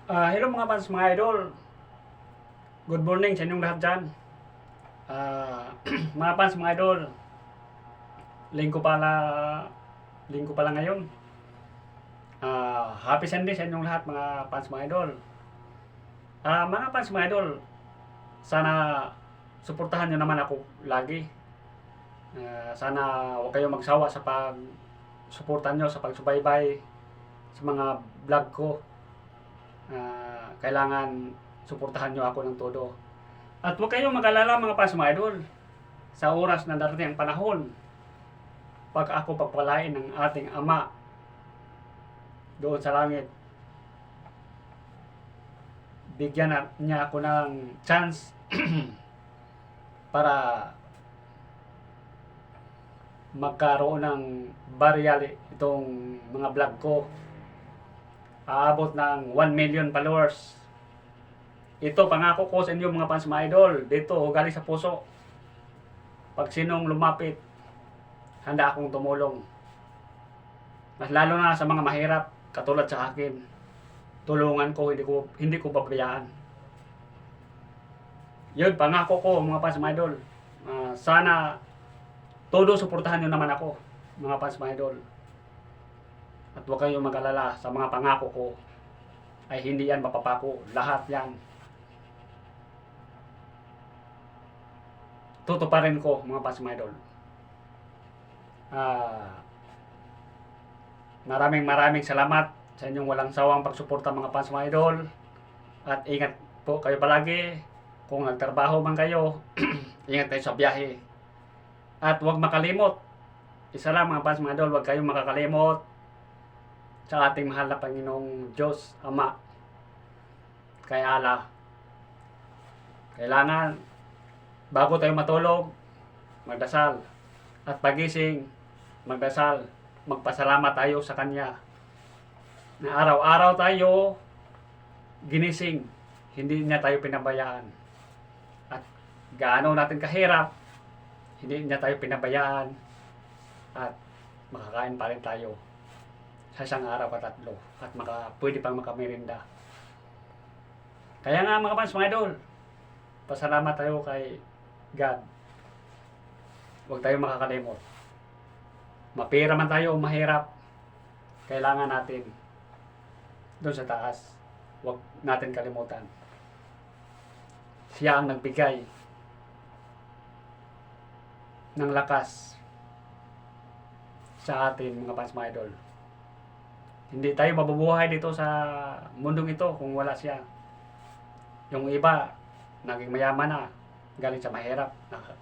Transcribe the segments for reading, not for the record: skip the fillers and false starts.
Hello mga fans, mga idol. Good morning sa inyong lahat dyan. Mga fans, mga idol. Linggo pala, linggo pala ngayon. Happy Sunday sa inyong lahat mga fans, mga idol. Mga fans, mga idol. Sana suportahan nyo naman ako lagi. Sana huwag kayong magsawa sa pag-suportahan nyo, sa pagsubaybay sa mga vlog ko. Kailangan suportahan nyo ako ng todo. At huwag kayong mag-alala mga fans, mga idol. Sa oras na darating ang panahon, pag ako pagpalain ng ating Ama doon sa langit, bigyan niya ako ng chance para magkaroon ng viral itong mga vlog ko. Aabot ng 1 million followers. Ito pangako ko sa inyo mga fans, mga idol. Dito galing sa puso. Pag sinong lumapit, handa akong tumulong. Mas lalo na sa mga mahirap katulad sa akin. Tulungan ko, hindi ko pabayaan. Yun pangako ko mga fans, mga idol. Sana todo suportahan niyo naman ako mga fans, mga idol. At huwag kayong mag-alala sa mga pangako ko ay hindi yan mapapako. Lahat yan tutuparin ko mga fans, mga idol. Maraming salamat sa inyong walang sawang pagsuporta mga fans, mga idol. At ingat po kayo palagi. Kung nagtrabaho man kayo, ingat kayo sa biyahe. At huwag makalimot. Isa lang mga fans, mga idol, huwag kayong makakalimot sa ating mahal na Panginoong Diyos Ama. Kaya kailangan bago tayo matulog, magdasal. At pagising, magdasal. Magpasalamat tayo sa Kanya na araw-araw tayo ginising. Hindi niya tayo pinabayaan. At gaano natin kahirap, hindi niya tayo pinabayaan. At makakain pa rin tayo sa isang araw ka tatlo. At pwede pang makamerinda. Kaya nga mga fans, mga idol, pasalamat tayo kay God. Huwag tayo makakalimot. Mapira man tayo o mahirap, kailangan natin doon sa taas. Huwag natin kalimutan. Siya ang nagbigay ng lakas sa atin mga fans, mga idol. Hindi tayo mabubuhay dito sa mundong ito kung wala siya. Yung iba, naging mayaman na, galing sa mahirap,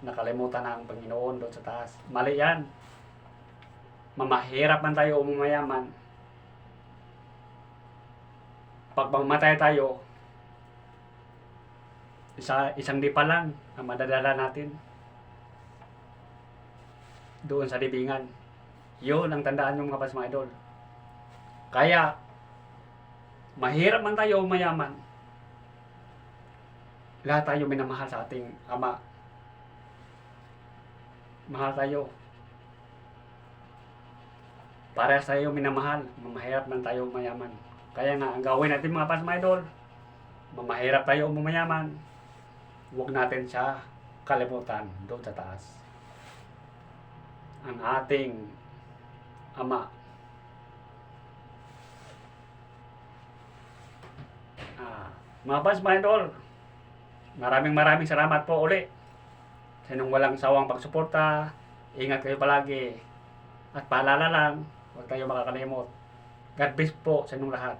nakalimutan na ang Panginoon doon sa taas. Mali yan. Mamahirap man tayo o mayaman, pag mamatay tayo, isang lipa lang ang madadala natin doon sa libingan. Yun ang tandaan yung mga fans, mga idol. Kaya mahirap man tayo o mayaman, lahat tayo minamahal sa ating Ama. Mahal tayo. Parehas tayo minamahal. Mamahirap man tayo o mayaman. Kaya nga, ang gawin natin mga fans, mga idol, mamahirap tayo o mayaman, huwag natin siya kalimutan doon sa taas. Ang ating Ama. Mga fans, mga idol, maraming salamat po uli sa inyong walang sawang pagsuporta. Ingat kayo palagi. At paalala lang, huwag kayo makakalimot. God bless po sa inyong lahat.